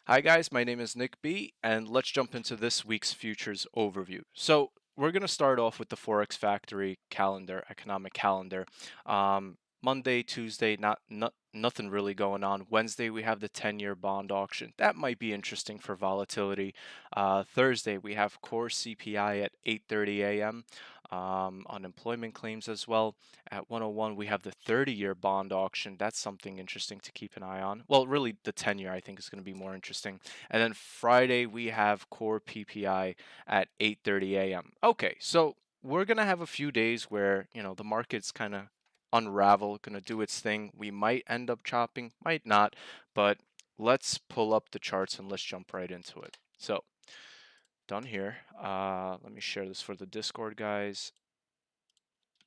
Hi guys, my name is Nick B, and let's jump into this week's futures overview. So we're going to start off with the Forex Factory calendar, economic calendar. Monday, Tuesday, nothing really going on. Wednesday, we have the 10-year bond auction. That might be interesting for volatility. Thursday, we have core CPI at 8:30 a.m. Unemployment claims as well. At 101, we have the 30-year bond auction. That's something interesting to keep an eye on. Well, really, the 10-year I think is going to be more interesting. And then Friday, we have core PPI at 8:30 a.m. Okay, so we're going to have a few days where, the market's kind of unravel, going to do its thing. We might end up chopping, might not, but let's pull up the charts and let's jump right into it. So, done here. Let me share this for the Discord, guys.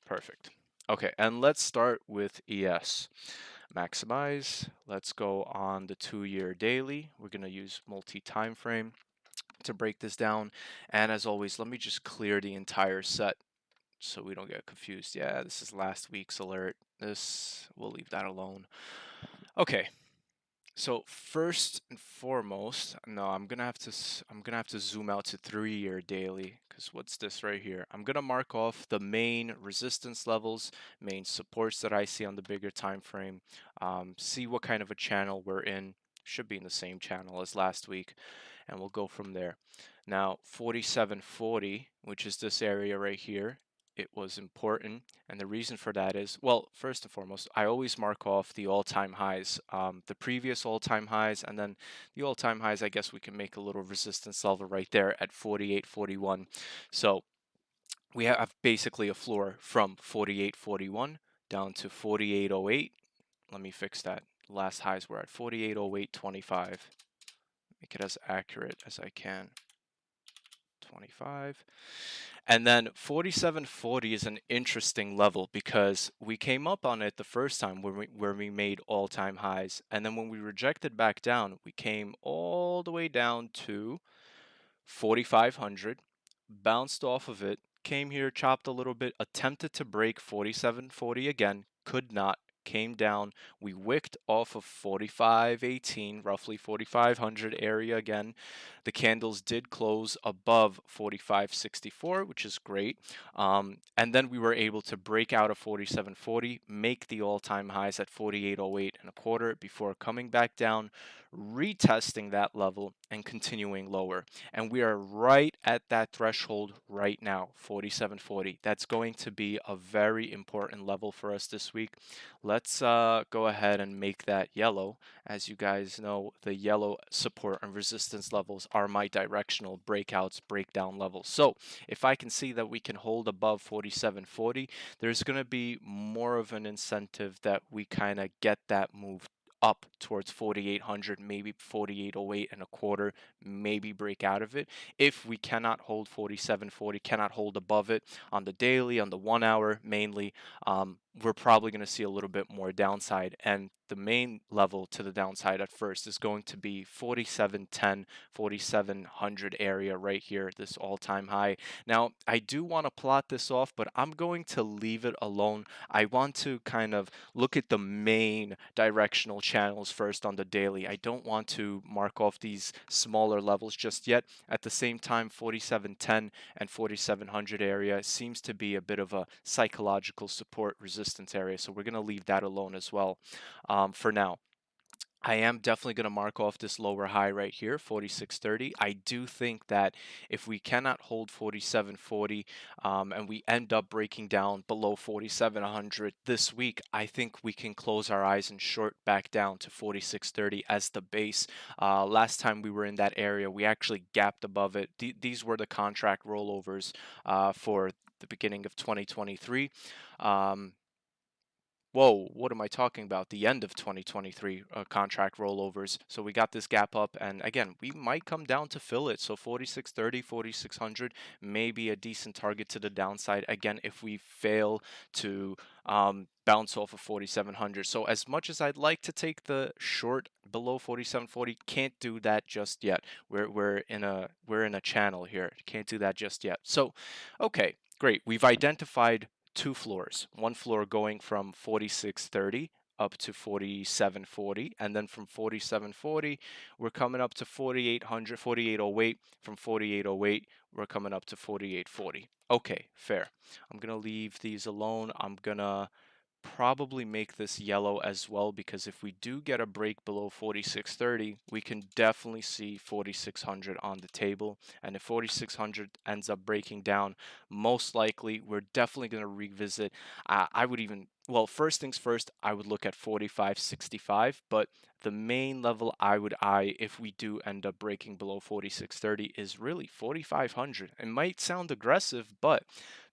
Perfect. Okay, and let's start with ES. Maximize. Let's go on the 2-year daily. We're going to use multi-time frame to break this down. And as always, let me just clear the entire set so we don't get confused. Yeah, this is last week's alert. We'll leave that alone. Okay, so first and foremost, no, I'm gonna have to zoom out to 3-year daily because what's this right here? I'm gonna mark off the main resistance levels, main supports that I see on the bigger time frame. See what kind of a channel we're in. Should be in the same channel as last week, and we'll go from there. Now, 4740, which is this area right here, it was important. And the reason for that is, well, first and foremost, I always mark off the all-time highs, the previous all-time highs, and then the all-time highs, I guess we can make a little resistance level right there at 48.41. So we have basically a floor from 48.41 down to 48.08. Let me fix that. Last highs were at 48.08.25. Make it as accurate as I can. 25. And then 4740 is an interesting level because we came up on it the first time where we made all-time highs. And then when we rejected back down, we came all the way down to 4500, bounced off of it, came here, chopped a little bit, attempted to break 4740 again, could not, came down. We wicked off of 4518, roughly 4500 area again. The candles did close above 4564, which is great. And then we were able to break out of 4740, make the all-time highs at 4808 and a quarter before coming back down, retesting that level and continuing lower. And we are right at that threshold right now, 4740. That's going to be a very important level for us this week. Let's go ahead and make that yellow. As you guys know, the yellow support and resistance levels are my directional breakouts, breakdown levels. So if I can see that we can hold above 4740, there's going to be more of an incentive that we kind of get that move up towards 4800, maybe 4808 and a quarter, maybe break out of it. If we cannot hold 4740, cannot hold above it on the daily, on the 1 hour mainly, we're probably going to see a little bit more downside. And the main level to the downside at first is going to be 4710, 4700 area right here, this all-time high. Now, I do want to plot this off, but I'm going to leave it alone. I want to kind of look at the main directional channels first on the daily. I don't want to mark off these smaller levels just yet. At the same time, 4710 and 4700 area seems to be a bit of a psychological support resistance area, so we're going to leave that alone as well for now. I am definitely going to mark off this lower high right here, 4630. I do think that if we cannot hold 4740 and we end up breaking down below 4700 this week, I think we can close our eyes and short back down to 4630 as the base. Last time we were in that area, we actually gapped above it. These were the contract rollovers for the beginning of 2023. Whoa, what am I talking about? The end of 2023 contract rollovers. So we got this gap up, and again, we might come down to fill it. So 4630, 4600 may be a decent target to the downside. Again, if we fail to bounce off of 4700. So as much as I'd like to take the short below 4740, can't do that just yet. We're in a channel here. Can't do that just yet. So, okay, great. We've identified two floors. One floor going from 4630 up to 47.40, and then from 47.40 we're coming up to 4800, 4808. From 4808 we're coming up to 48.40. Okay, fair. I'm gonna leave these alone. I'm gonna probably make this yellow as well, because if we do get a break below 46.30, we can definitely see 4600 on the table. And if 4600 ends up breaking down, most likely we're definitely going to revisit. I would even, well, first things first, I would look at 45.65, but the main level I would eye if we do end up breaking below 46.30 is really 4500. It might sound aggressive, but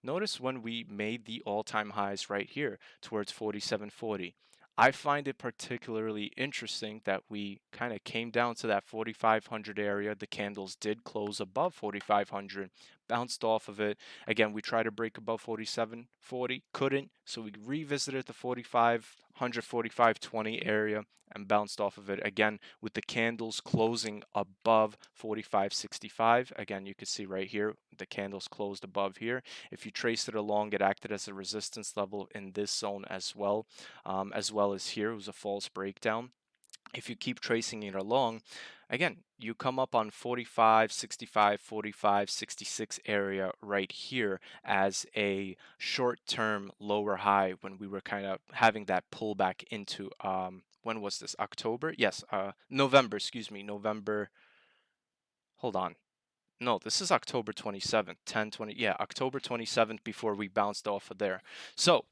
notice when we made the all-time highs right here towards 47.40. I find it particularly interesting that we kind of came down to that 4500 area. The candles did close above 4500, bounced off of it. Again, we tried to break above 47.40, couldn't. So we revisited the 4500, 4520 area and bounced off of it again with the candles closing above 45.65. Again, you can see right here, the candles closed above here. If you trace it along, it acted as a resistance level in this zone as well as here. It was a false breakdown. If you keep tracing it along, again, you come up on 45, 65, 45, 66 area right here as a short-term lower high when we were kind of having that pullback into, when was this? October? Yes, November, excuse me, November. Hold on. No, this is October 27th, 10/20. Yeah, October 27th before we bounced off of there. So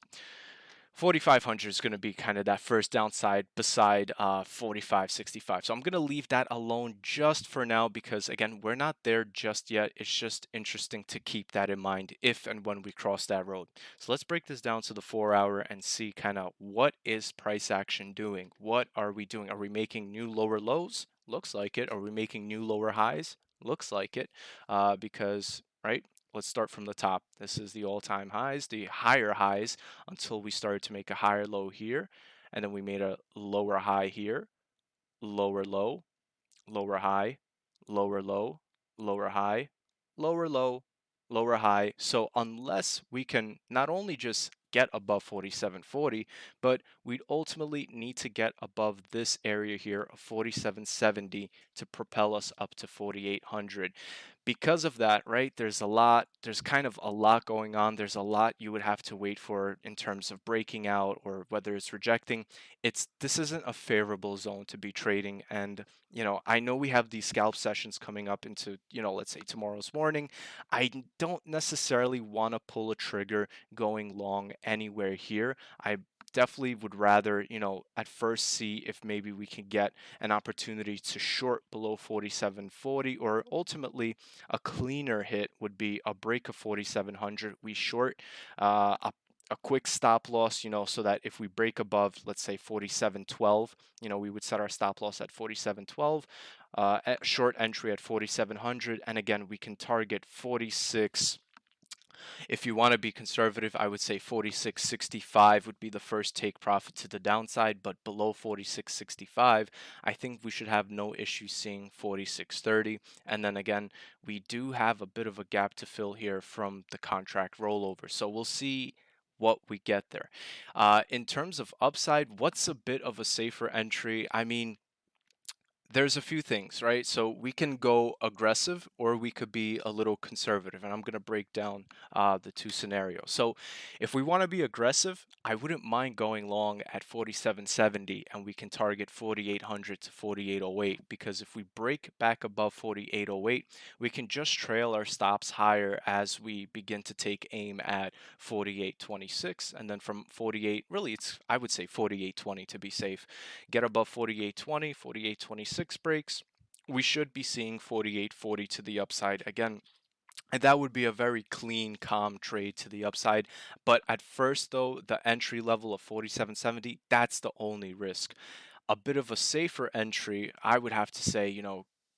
4,500 is going to be kind of that first downside beside 45.65. So I'm going to leave that alone just for now because, again, we're not there just yet. It's just interesting to keep that in mind if and when we cross that road. So let's break this down to the 4 hour and see kind of what is price action doing? What are we doing? Are we making new lower lows? Looks like it. Are we making new lower highs? Looks like it because, right? Let's start from the top. This is the all-time highs, the higher highs until we started to make a higher low here. And then we made a lower high here, lower low, lower high, lower low, lower high, lower low, lower high. So unless we can not only just get above 47.40, but we'd ultimately need to get above this area here of 47.70 to propel us up to 4800. Because of that, right, there's kind of a lot going on. There's a lot you would have to wait for in terms of breaking out or whether it's rejecting. This isn't a favorable zone to be trading. And I know we have these scalp sessions coming up into, let's say tomorrow's morning. Don't necessarily want to pull a trigger going long anywhere here. I definitely would rather, at first see if maybe we can get an opportunity to short below 47.40, or ultimately a cleaner hit would be a break of 4700. We short a quick stop loss, so that if we break above, let's say 4712, we would set our stop loss at 4712, at short entry at 4700, and again, we can target 46. If you want to be conservative, I would say 46.65 would be the first take profit to the downside, but below 46.65, I think we should have no issue seeing 46.30. And then again, we do have a bit of a gap to fill here from the contract rollover. So we'll see what we get there. In terms of upside, what's a bit of a safer entry? I mean, there's a few things, right? So we can go aggressive or we could be a little conservative. And I'm going to break down the two scenarios. So if we want to be aggressive, I wouldn't mind going long at 47.70 and we can target 4800 to 4808, because if we break back above 4808, we can just trail our stops higher as we begin to take aim at 4826. And then from 48, really, I would say 4820 to be safe. Get above 4820, 4826 breaks, we should be seeing 4840 to the upside again. And that would be a very clean, calm trade to the upside. But at first, though, the entry level of 47.70, that's the only risk. A bit of a safer entry, I would have to say,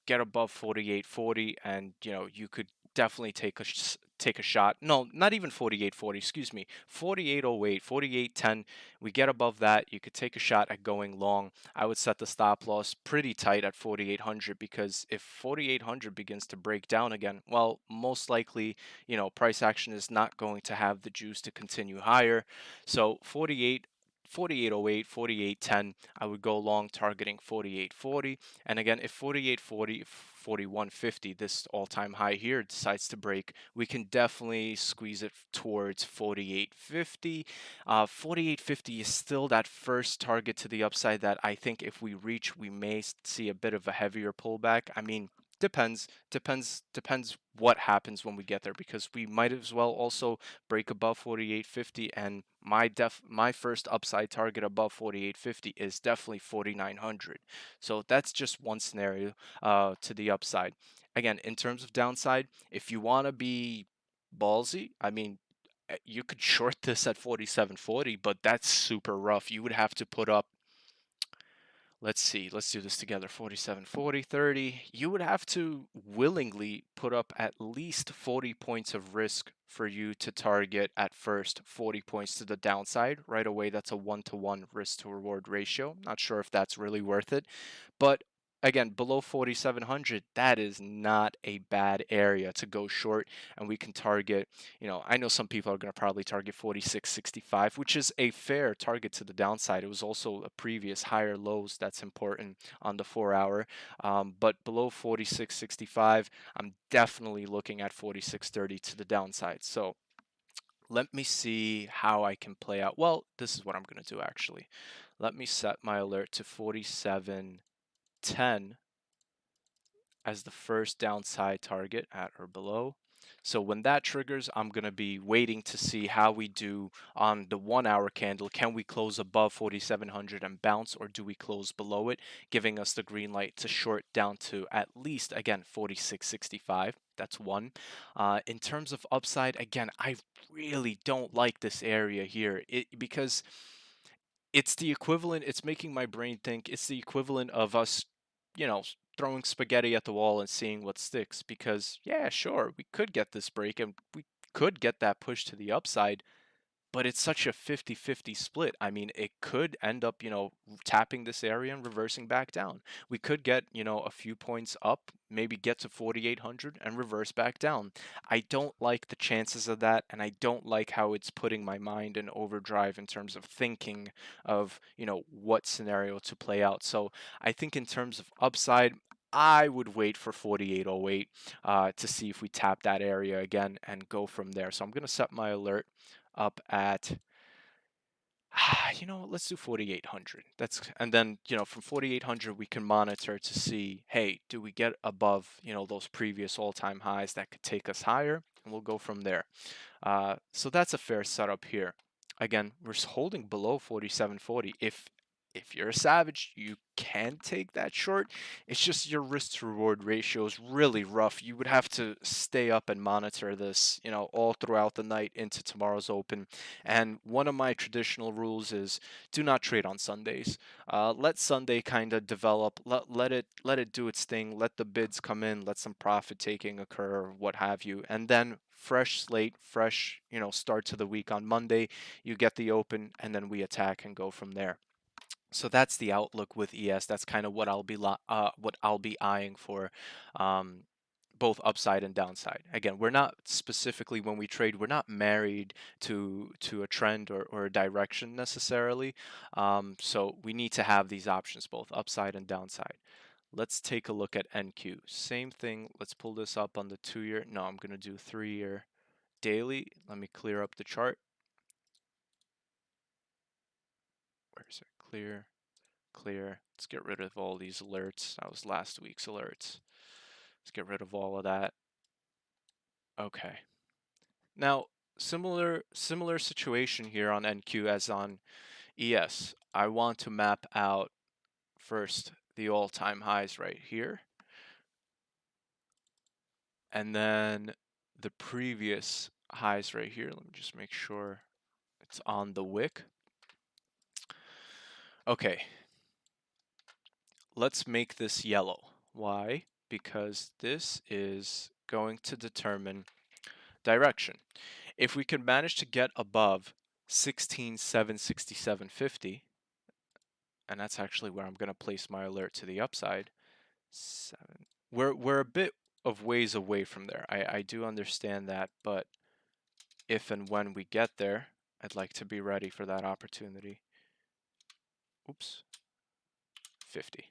get above 48.40, and you could definitely take a shot. No, not even 48.40, excuse me. 48.08, 48.10. We get above that, you could take a shot at going long. I would set the stop loss pretty tight at 4800, because if 4800 begins to break down again, well, most likely, price action is not going to have the juice to continue higher. So 48 4808, 4810, I would go long targeting 4840. And again, if 4840, 4150, this all-time high here decides to break, we can definitely squeeze it towards 4850. 4850 is still that first target to the upside that I think if we reach, we may see a bit of a heavier pullback. I mean, depends what happens when we get there, because we might as well also break above 4850, and my first upside target above 4850 is definitely 4900. So that's just one scenario to the upside. Again, in terms of downside, if you want to be ballsy, I mean, you could short this at 4740, but that's super rough. You would have to put up, let's see, let's do this together. 47, 40, 30. You would have to willingly put up at least 40 points of risk for you to target at first 40 points to the downside right away. That's a 1-to-1 risk to reward ratio. Not sure if that's really worth it. But again, below 4,700, that is not a bad area to go short. And we can target, I know some people are going to probably target 46.65, which is a fair target to the downside. It was also a previous higher lows that's important on the 4 hour. But below 46.65, I'm definitely looking at 46.30 to the downside. So let me see how I can play out. Well, this is what I'm going to do actually. Let me set my alert to 47.10 as the first downside target at or below. So when that triggers, I'm going to be waiting to see how we do on the 1 hour candle. Can we close above 4,700 and bounce, or do we close below it, giving us the green light to short down to at least, again, 46.65. That's one. In terms of upside, again, I really don't like this area here because it's the equivalent, it's making my brain think it's the equivalent of us, you know, throwing spaghetti at the wall and seeing what sticks. Because, yeah, sure, we could get this break and we could get that push to the upside, but it's such a 50-50 split. I mean, it could end up, tapping this area and reversing back down. We could get, a few points up, maybe get to 4,800 and reverse back down. I don't like the chances of that, and I don't like how it's putting my mind in overdrive in terms of thinking of, what scenario to play out. So I think in terms of upside, I would wait for 4808 to see if we tap that area again and go from there. So I'm going to set my alert up at let's do 4800. That's And then, from 4800 we can monitor to see, hey, do we get above, those previous all-time highs that could take us higher, and we'll go from there. So that's a fair setup here. Again, we're holding below 4740. If you're a savage, you can take that short. It's just your risk to reward ratio is really rough. You would have to stay up and monitor this, all throughout the night into tomorrow's open. And one of my traditional rules is do not trade on Sundays. Let Sunday kind of develop. Let it do its thing. Let the bids come in. Let some profit taking occur, what have you, and then fresh slate, fresh, start to the week on Monday. You get the open, and then we attack and go from there. So that's the outlook with ES. That's kind of what I'll be eyeing for, um, both upside and downside. Again, we're not specifically, when we trade, we're not married to a trend or a direction necessarily. So we need to have these options, both upside and downside. Let's take a look at NQ. Same thing. Let's pull this up on the 2-year. No, I'm going to do 3-year daily. Let me clear up the chart. Where is it? Clear. Clear. Let's get rid of all these alerts. That was last week's alerts. Let's get rid of all of that. Okay. Now, similar situation here on NQ as on ES. I want to map out first the all-time highs right here, and then the previous highs right here. Let me just make sure it's on the wick. Okay, let's make this yellow. Why? Because this is going to determine direction. If we can manage to get above 16,767.50, and that's actually where I'm going to place my alert to the upside, we're a bit of ways away from there. I do understand that, but if and when we get there, I'd like to be ready for that opportunity. oops, 50.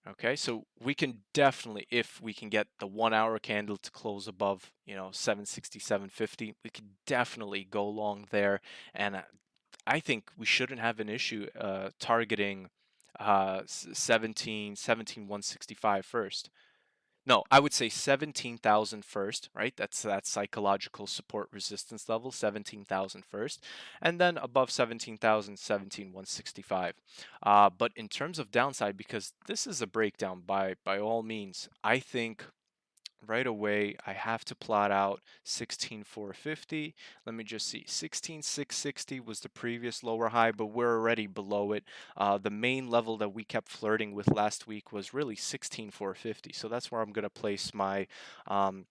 Okay, so we can definitely, if we can get the 1 hour candle to close above, 767.50, we can definitely go long there. And I think we shouldn't have an issue targeting 16165 first. No, I would say 17,000 first, right? That's that psychological support resistance level, 17,000 first, and then above 17,000, 17,165. But in terms of downside, because this is a breakdown by all means, I think right away I have to plot out 16,450. Let me just see. 16,660 was the previous lower high, but we're already below it. The main level that we kept flirting with last week was really 16,450. So that's where I'm going to place my um,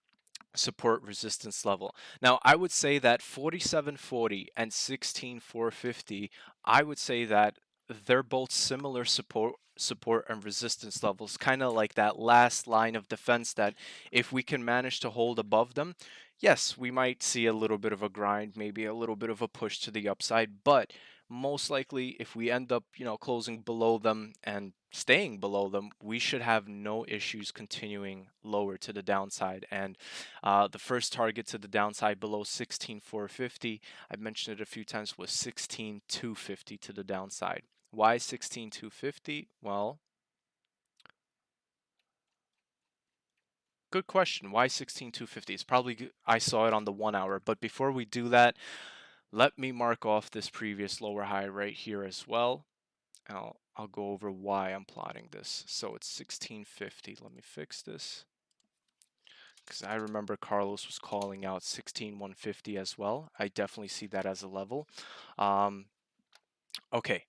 support resistance level. Now, I would say that 4740 and 16450, I would say that they're both similar support and resistance levels, kind of like that last line of defense that if we can manage to hold above them, yes, we might see a little bit of a grind, maybe a little bit of a push to the upside, but most likely if we end up, closing below them and staying below them, we should have no issues continuing lower to the downside. And the first target to the downside below 16,450, I've mentioned it a few times, was 16,250 to the downside. Why 16,250? Well, good question. Why 16,250? It's probably I saw it on the 1 hour. But before we do that, let me mark off this previous lower high right here as well. I'll go over why I'm plotting this. So it's 1650. Let me fix this because I remember Carlos was calling out 16,150 as well. I definitely see that as a level. Um, Okay.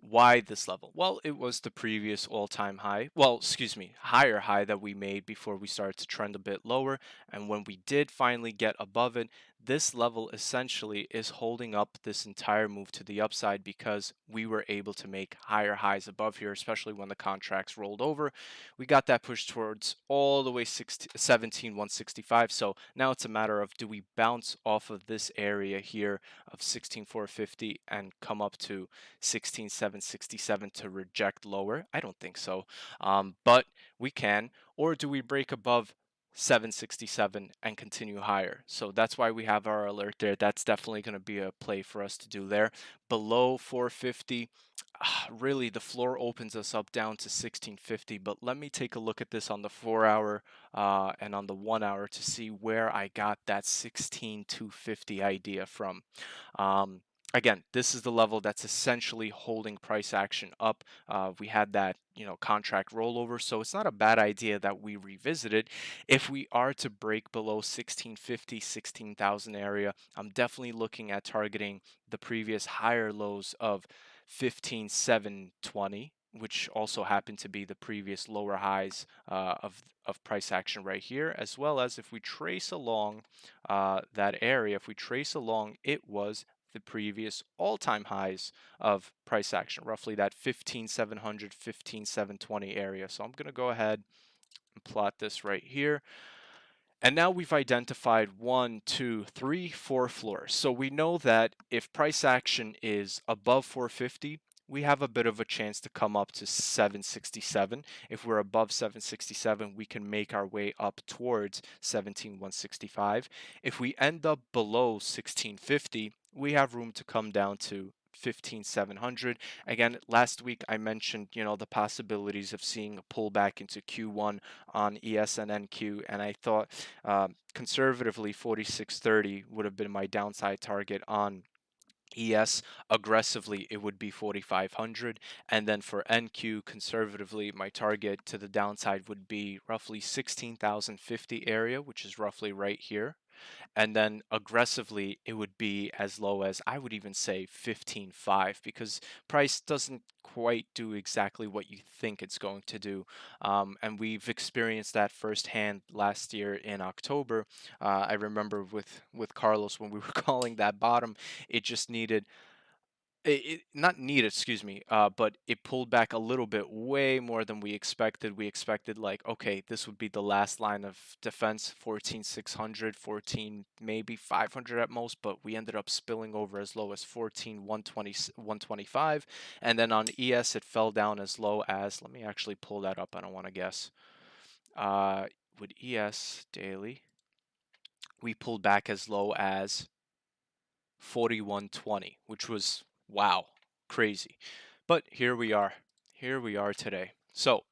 Why this level? Well, it was the previous all-time high. Well, excuse me, higher high that we made before we started to trend a bit lower. And when we did finally get above it, this level essentially is holding up this entire move to the upside because we were able to make higher highs above here, especially when the contracts rolled over. We got that push towards all the way 17,165. So now it's a matter of do we bounce off of this area here of 16,450 and come up to 16,767 to reject lower? I don't think so. But we can. Or do we break above 767 and continue higher? So that's why we have our alert there. That's definitely going to be a play for us to do there. Below 450, really the floor opens us up down to 1650. But let me take a look at this on the 4 hour and on the 1 hour to see where I got that 16,250 idea from. Um, Again, this is the level that's essentially holding price action up. We had that, contract rollover, so it's not a bad idea that we revisit it. If we are to break below 1650, 16,000 area, I'm definitely looking at targeting the previous higher lows of 15,720, which also happened to be the previous lower highs of price action right here, as well as if we trace along that area, if we trace along, it was the previous all-time highs of price action, roughly that 15,700, 15,720 area. So I'm going to go ahead and plot this right here. And now we've identified one, two, three, four floors. So we know that if price action is above 450, we have a bit of a chance to come up to 767. If we're above 767, we can make our way up towards 17,165. If we end up below 1650, we have room to come down to 15,700. Again, last week I mentioned, the possibilities of seeing a pullback into Q1 on ES and NQ, and I thought conservatively 4630 would have been my downside target on ES. Aggressively it would be 4500, and then for NQ conservatively my target to the downside would be roughly 16,050 area, which is roughly right here. And then aggressively it would be as low as, I would even say, 15.5, because price doesn't quite do exactly what you think it's going to do. And we've experienced that firsthand last year in October. I remember with Carlos when we were calling that bottom, it just needed not need, excuse me, but it pulled back a little bit, way more than we expected. We expected like, okay, this would be the last line of defense, 14,600, 14, maybe 500 at most, but we ended up spilling over as low as 14,120, 125, and then on ES it fell down as low as, let me actually pull that up. I don't want to guess. Uh, with ES daily, we pulled back as low as 4120, which was wow, crazy. But here we are. Here we are today. So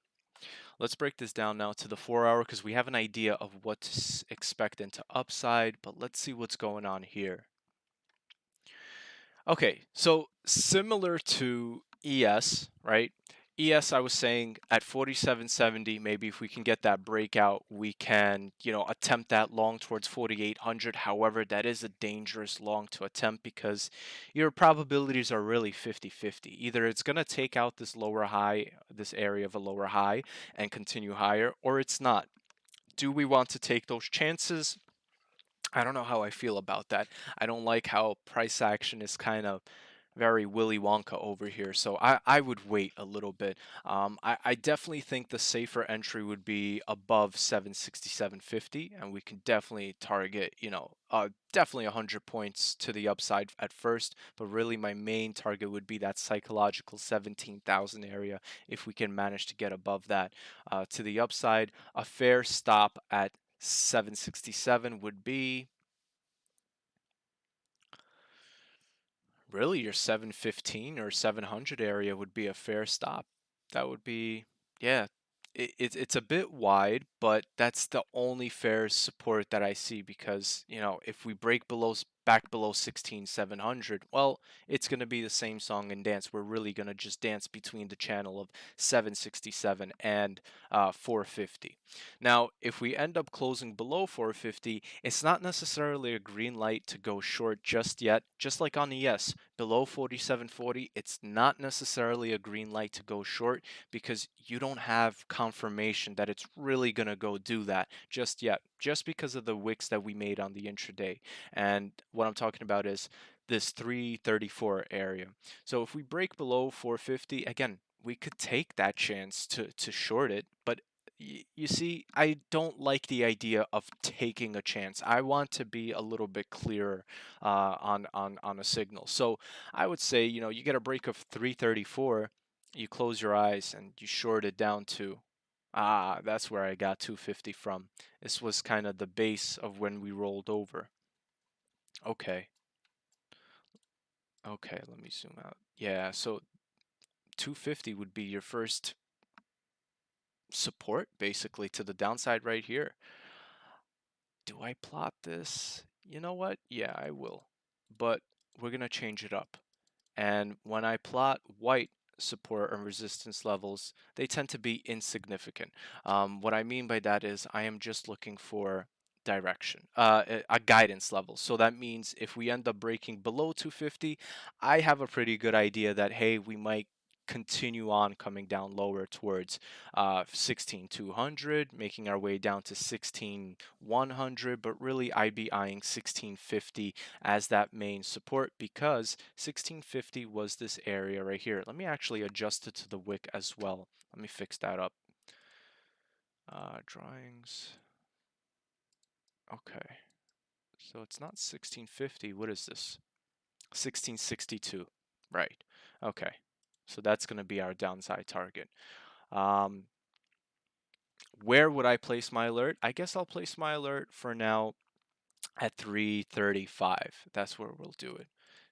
let's break this down now to the 4 hour because we have an idea of what to expect into upside, but let's see what's going on here. Okay, so similar to ES, right? ES, I was saying at 4770, maybe if we can get that breakout, we can, attempt that long towards 4800. However, that is a dangerous long to attempt because your probabilities are really 50-50. Either it's going to take out this lower high, this area of a lower high, and continue higher, or it's not. Do we want to take those chances? I don't know how I feel about that. I don't like how price action is kind of very Willy Wonka over here. So I would wait a little bit. I definitely think the safer entry would be above 767.50, and we can definitely target, definitely 100 points to the upside at first. But really, my main target would be that psychological 17,000 area. If we can manage to get above that to the upside, a fair stop at 767 would be really your 715 or 700 area would be a fair stop. That would be, yeah, it's a bit wide, but that's the only fair support that I see because, if we break back below 16,700, well, it's going to be the same song and dance. We're really going to just dance between the channel of 767 and 450. Now, if we end up closing below 450, it's not necessarily a green light to go short just yet. Just like on ES, below 4740, it's not necessarily a green light to go short because you don't have confirmation that it's really going to go do that just yet, just because of the wicks that we made on the intraday. And what I'm talking about is this 334 area. So if we break below 450, again, we could take that chance to short it, but you see, I don't like the idea of taking a chance. I want to be a little bit clearer on a signal. So I would say, you get a break of 334, you close your eyes and you short it down to, that's where I got 250 from. This was kind of the base of when we rolled over. Okay, okay, let me zoom out. Yeah, so 250 would be your first support basically to the downside right here. Do I plot this? You know what? Yeah, I will. But we're going to change it up. And when I plot white support and resistance levels, they tend to be insignificant. What I mean by that is I am just looking for direction, a guidance level. So that means if we end up breaking below 250, I have a pretty good idea that, hey, we might continue on coming down lower towards 16,200, making our way down to 16,100, but really I'd be eyeing 1650 as that main support because 1650 was this area right here. Let me actually adjust it to the wick as well. Let me fix that up. Drawings. Okay. So it's not 1650. What is this? 1662. Right. Okay. So that's going to be our downside target. Um, where would I place my alert? I guess I'll place my alert for now at 335. That's where we'll do it.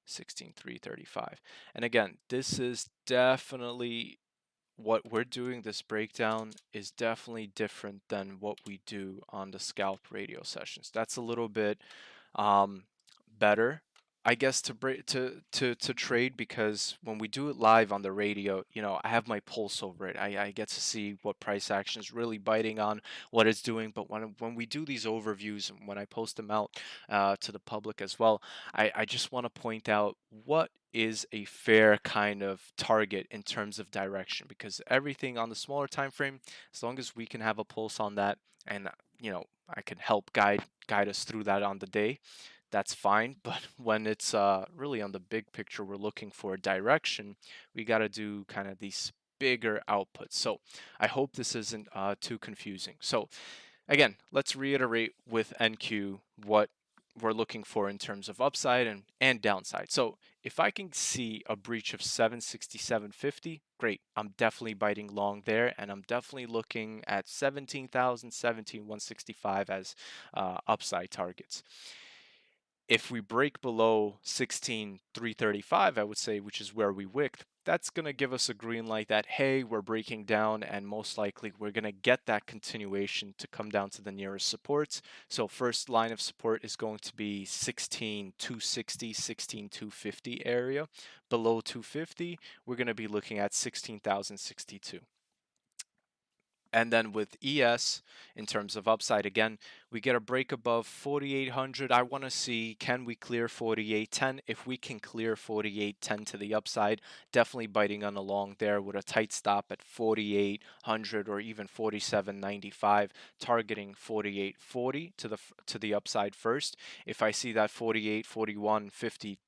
16,335. And again, this is definitely what we're doing. This breakdown is definitely different than what we do on the scalp radio sessions. That's a little bit um, better, I guess, to break to trade because when we do it live on the radio, I have my pulse over it. I get to see what price action is really biting on, what it's doing. But when we do these overviews and when I post them out to the public as well, I just want to point out what is a fair kind of target in terms of direction because everything on the smaller time frame, as long as we can have a pulse on that and I can help guide us through that on the day, that's fine. But when it's really on the big picture, we're looking for a direction, we got to do kind of these bigger outputs. So I hope this isn't too confusing. So again, let's reiterate with NQ what we're looking for in terms of upside and downside. So if I can see a breach of 767.50, great. I'm definitely biting long there, and I'm definitely looking at 17,000, 17,165 as upside targets. If we break below 16,335, I would say, which is where we wicked, that's going to give us a green light that, hey, we're breaking down, and most likely we're going to get that continuation to come down to the nearest supports. So first line of support is going to be 16,260, 16,250 area. Below 250, we're going to be looking at 16,062. And then with ES, in terms of upside, again, we get a break above 4,800. I want to see, can we clear 4810? If we can clear 4810 to the upside, definitely biting on along there with a tight stop at 4,800 or even 4795, targeting 4840 to the upside first. If I see that 48, 41, 50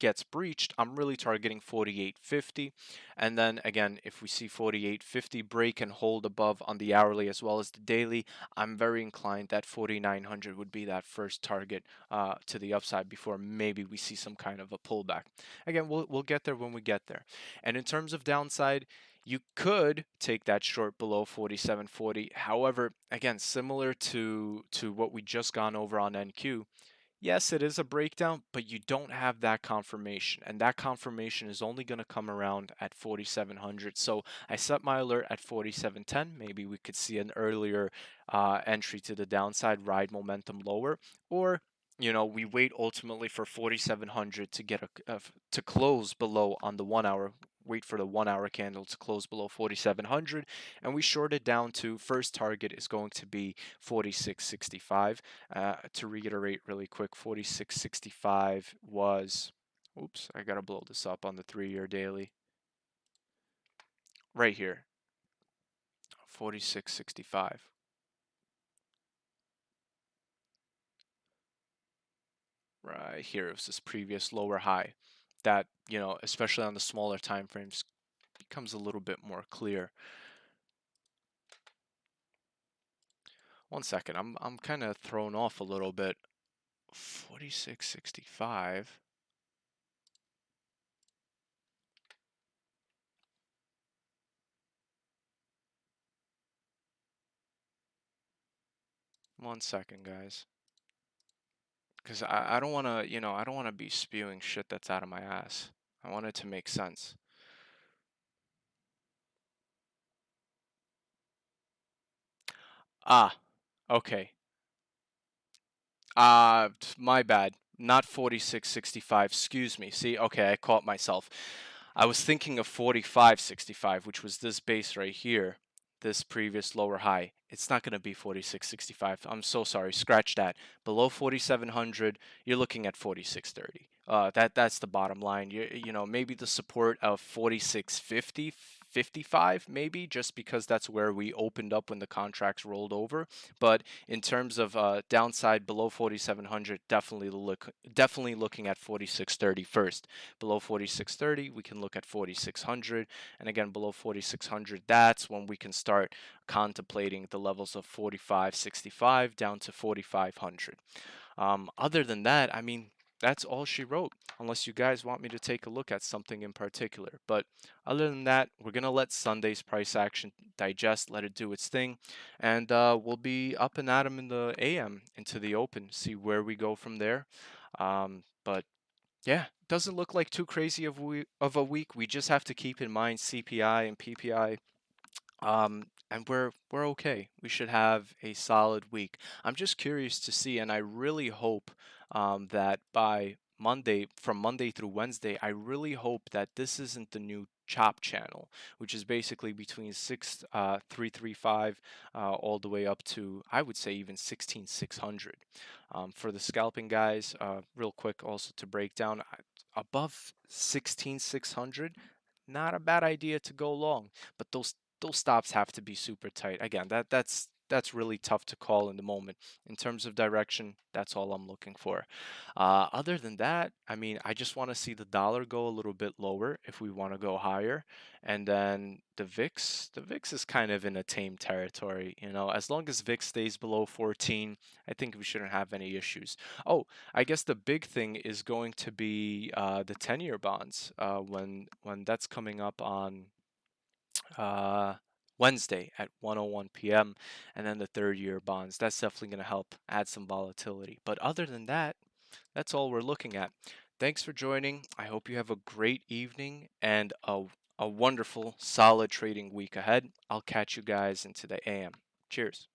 gets breached, I'm really targeting 48.50. And then again, if we see 48.50 break and hold above on the hourly as well as the daily, I'm very inclined that 4900 would be that first target to the upside before maybe we see some kind of a pullback. Again, we'll get there when we get there. And in terms of downside, you could take that short below 47.40. However, again, similar to what we just gone over on NQ, yes, it is a breakdown, but you don't have that confirmation. And that confirmation is only going to come around at 4,700. So I set my alert at 4,710. Maybe we could see an earlier entry to the downside, ride momentum lower. Or, we wait ultimately for 4,700 to get to close below on the 1 hour. Wait for the 1 hour candle to close below 4,700, and we short it down to first target is going to be 46.65. To reiterate really quick, 46.65 was, oops, I gotta blow this up on the 3-year daily. Right here, 46.65. Right here, it was this previous lower high that, especially on the smaller time frames, becomes a little bit more clear. One second, I'm kind of thrown off a little bit. 46.65. One second, guys. Because I don't want to, I don't want to be spewing shit that's out of my ass. I want it to make sense. Ah, okay. My bad. Not 46.65. Excuse me. See, okay, I caught myself. I was thinking of 45.65, which was this base right here, this previous lower high. It's not going to be 46.65. I'm so sorry. Scratch that. Below 4,700, you're looking at 46.30. That's the bottom line. Maybe the support of 46.50, 55, maybe just because that's where we opened up when the contracts rolled over. But in terms of downside below 4,700, definitely looking at 46.30 first. Below 46.30, we can look at 4,600, and again below 4,600, that's when we can start contemplating the levels of 45.65 down to 4,500. Other than that, I mean, that's all she wrote, unless you guys want me to take a look at something in particular. But other than that, we're going to let Sunday's price action digest, let it do its thing, and we'll be up and at 'em in the AM into the open, see where we go from there. But yeah, doesn't look like too crazy of a week. We just have to keep in mind CPI and PPI, and we're okay. We should have a solid week. I'm just curious to see, and I really hope that by Monday, from Monday through Wednesday, I really hope that this isn't the new chop channel, which is basically between 6,335 all the way up to, I would say, even 16,600. For the scalping guys, real quick also to break down, above 16,600, not a bad idea to go long, but those stops have to be super tight. Again, that's that's really tough to call in the moment. In terms of direction, that's all I'm looking for. Other than that, I mean, I just want to see the dollar go a little bit lower if we want to go higher, and then the VIX is kind of in a tame territory. As long as VIX stays below 14, I think we shouldn't have any issues. Oh, I guess the big thing is going to be the 10-year bonds when that's coming up on uh, Wednesday at 1:01 p.m. And then the 30-year bonds. That's definitely going to help add some volatility. But other than that, that's all we're looking at. Thanks for joining. I hope you have a great evening and a wonderful, solid trading week ahead. I'll catch you guys into the AM. Cheers.